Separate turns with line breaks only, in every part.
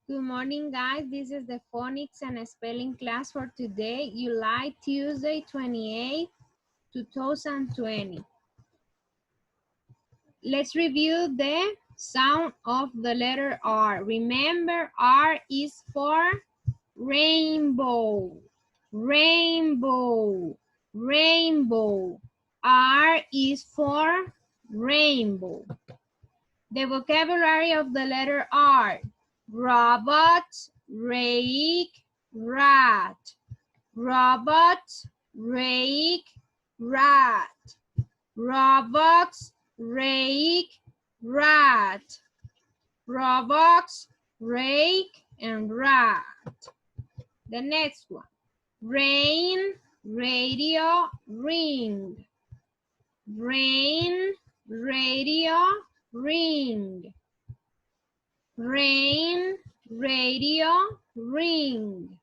Good morning, guys. This is the phonics and spelling class for today, July Tuesday, 28, 2020. Let's review the sound of the letter R. Remember, R is for rainbow, rainbow, rainbow. R is for rainbow. The vocabulary of the letter R: robot, rake, rat. Robot, rake, rat. Robots, rake, rat. Robots, rake, and rat. The next one: rain, radio, ring. Rain, radio, ring. Rain, radio, ring.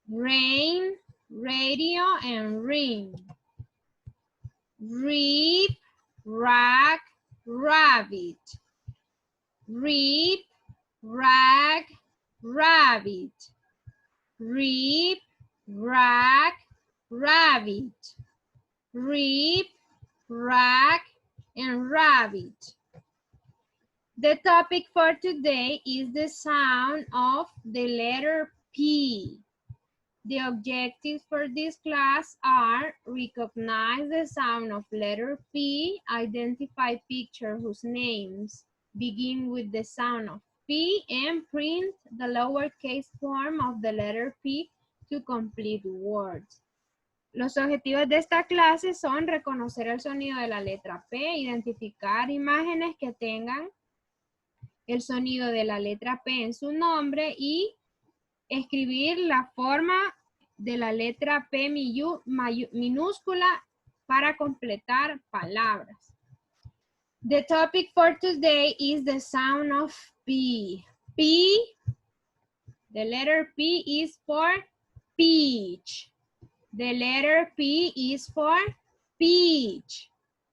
Rain, radio, and ring. Reap, rag, rabbit. Reap, rag, rabbit. Reap, rag, rabbit. Reap, rag, and rabbit. The topic for today is the sound of the letter P. The objectives for this class are: recognize the sound of letter P, identify pictures whose names begin with the sound of P, and print the lowercase form of the letter P to complete words. Los objetivos de esta clase son reconocer el sonido de la letra P, identificar imágenes que tengan el sonido de la letra P en su nombre y escribir la forma de la letra P minúscula para completar palabras. The topic for today is the sound of P. P, the letter P is for peach. The letter P is for peach.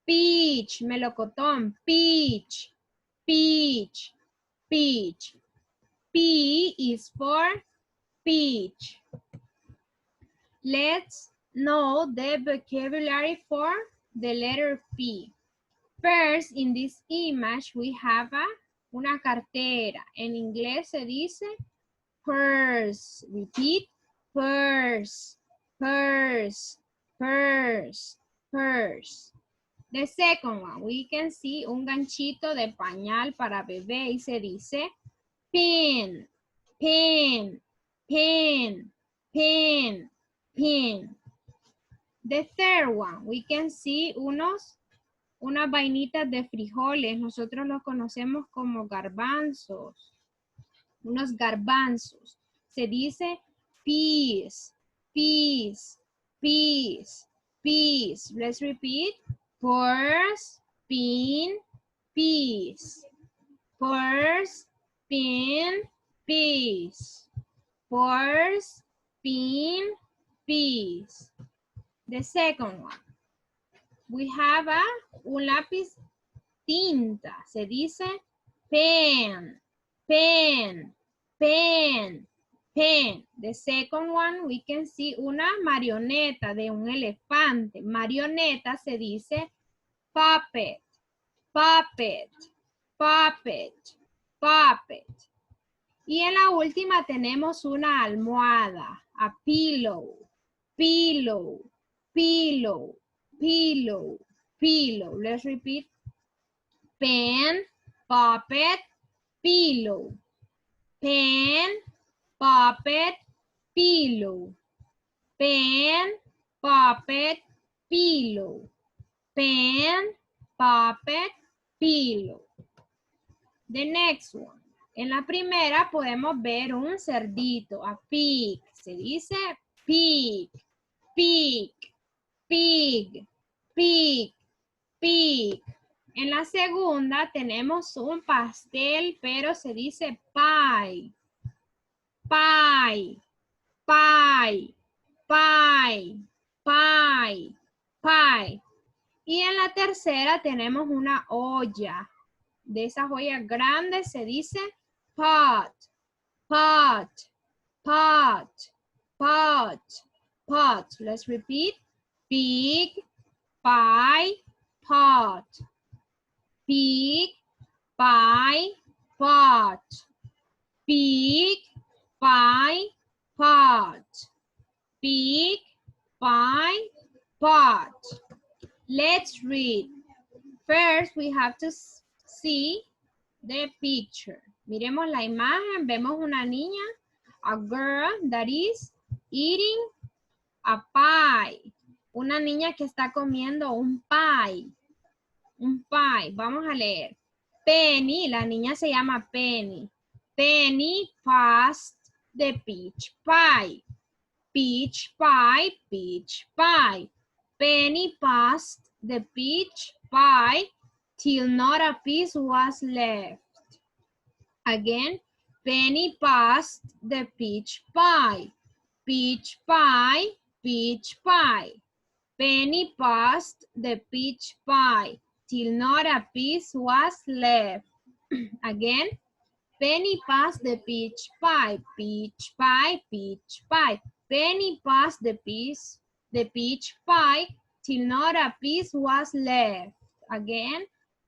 Peach, melocotón, peach, peach, peach. P is for peach. Let's know the vocabulary for the letter P. First, in this image, we have una cartera. En inglés se dice purse. Repeat, purse, purse, purse, purse. The second one, we can see un ganchito de pañal para bebé y se dice pin, pin, pin, pin, pin. The third one, we can see unas vainitas de frijoles. Nosotros los conocemos como garbanzos. Unos garbanzos. Se dice peas, peas, peas, peas. Let's repeat. Purse, pin, peas. Purse, pin, peas. Purse, pin, peas. The second one. We have un lápiz tinta. Se dice pen, pen, pen, pen. The second one, we can see una marioneta de un elefante. Marioneta se dice puppet, puppet, puppet, puppet. Y en la última tenemos una almohada, a pillow, pillow, pillow, pillow, pillow. Let's repeat. Pen, puppet, pillow. Pen, puppet, pillow. Pen, puppet, pillow. Pen, puppet, pillow. The next one. En la primera podemos ver un cerdito, a pig. Se dice pig, pig, pig, pig, pig. En la segunda tenemos un pastel, pero se dice pie, pie, pie, pie, pie, pie. Y en la tercera tenemos una olla. De esas ollas grandes se dice pot, pot, pot, pot, pot. Let's repeat. Pig, pie, pot. Pig, pie, pot. Pig, pie, pot. Pig, pie, pot. Let's read. First, we have to see the picture. Miremos la imagen. Vemos una niña, a girl that is eating a pie. Una niña que está comiendo un pie. Un pie. Vamos a leer. Penny, la niña se llama Penny. Penny passed the peach pie. Peach pie, peach pie. Penny passed the peach pie till not a piece was left. Again, Penny passed the peach pie. Peach pie, peach pie. Penny passed the peach pie till not a piece was left. Again, Penny passed the peach pie. Peach pie, peach pie. Penny passed the peach pie till not a piece was left. Again,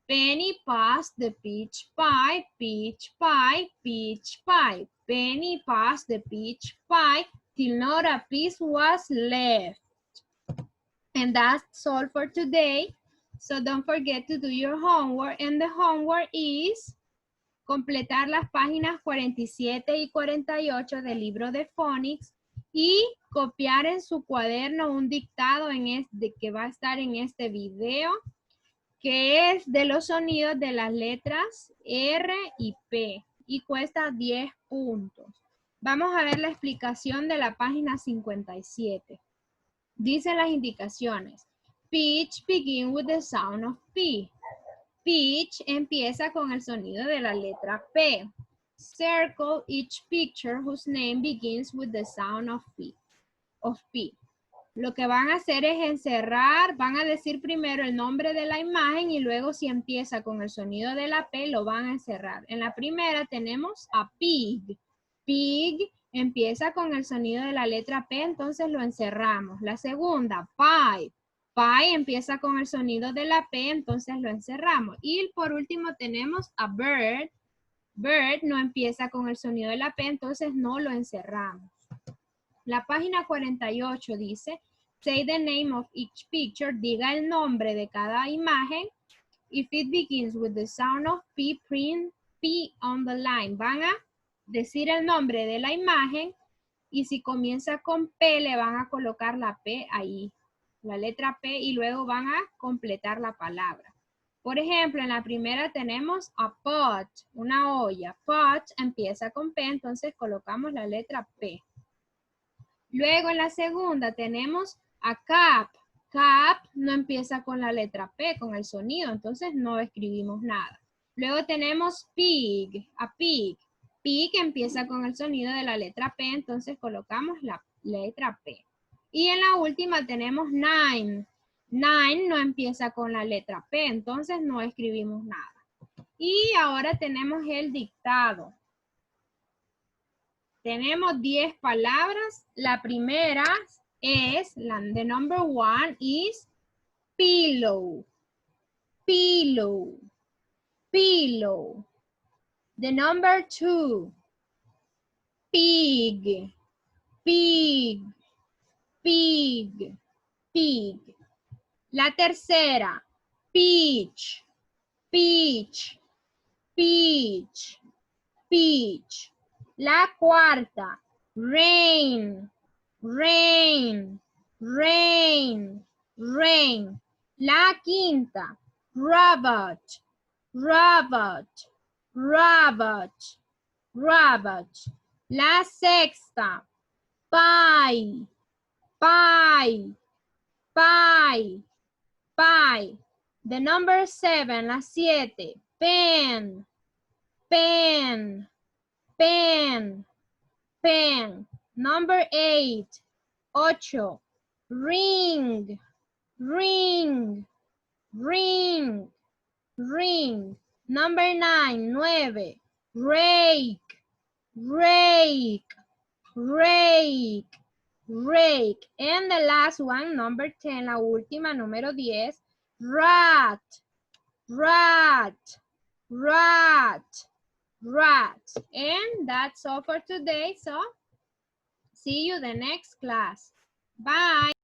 Penny passed the peach pie, peach pie, peach pie. Penny passed the peach pie till not a piece was left. And that's all for today. So don't forget to do your homework. And the homework is completar las páginas 47 y 48 del libro de Phonics y copiar en su cuaderno un dictado que va a estar en este video, que es de los sonidos de las letras R y P y cuesta 10 puntos. Vamos a ver la explicación de la página 57. Dice las indicaciones. Speech begin with the sound of P. Speech empieza con el sonido de la letra P. Circle each picture whose name begins with the sound of P. Lo que van a hacer es encerrar, van a decir primero el nombre de la imagen y luego si empieza con el sonido de la P lo van a encerrar. En la primera tenemos a pig. Pig empieza con el sonido de la letra P, entonces lo encerramos. La segunda, pie. Pie empieza con el sonido de la P, entonces lo encerramos. Y por último tenemos a bird. Bird no empieza con el sonido de la P, entonces no lo encerramos. La página 48 dice, say the name of each picture, diga el nombre de cada imagen. If it begins with the sound of P, print P on the line. Van a decir el nombre de la imagen y si comienza con P le van a colocar la P ahí, la letra P, y luego van a completar la palabra. Por ejemplo, en la primera tenemos a pot, una olla. Pot empieza con P, entonces colocamos la letra P. Luego en la segunda tenemos a cap. Cap no empieza con la letra P, con el sonido, entonces no escribimos nada. Luego tenemos pig, a pig. Pig empieza con el sonido de la letra P, entonces colocamos la letra P. Y en la última tenemos nine. Nine no empieza con la letra P, entonces no escribimos nada. Y ahora tenemos el dictado. Tenemos 10 palabras. La primera es, the number one is pillow. Pillow. Pillow. The number two, pig. Pig. Pig. Pig. La tercera, peach. Peach. Peach. Peach. La cuarta, rain, rain, rain, rain. La quinta, rabbit, rabbit, rabbit, rabbit. La sexta, pie, pie, pie, pie. The number 7, la 7, pen, pen, pen, pen. Number 8, 8, ring, ring, ring, ring. Number 9, 9, rake, rake, rake, rake. And the last one, number 10, la última, número 10, rat, rat, rat, rat. And that's all for today. So see you the next class. Bye.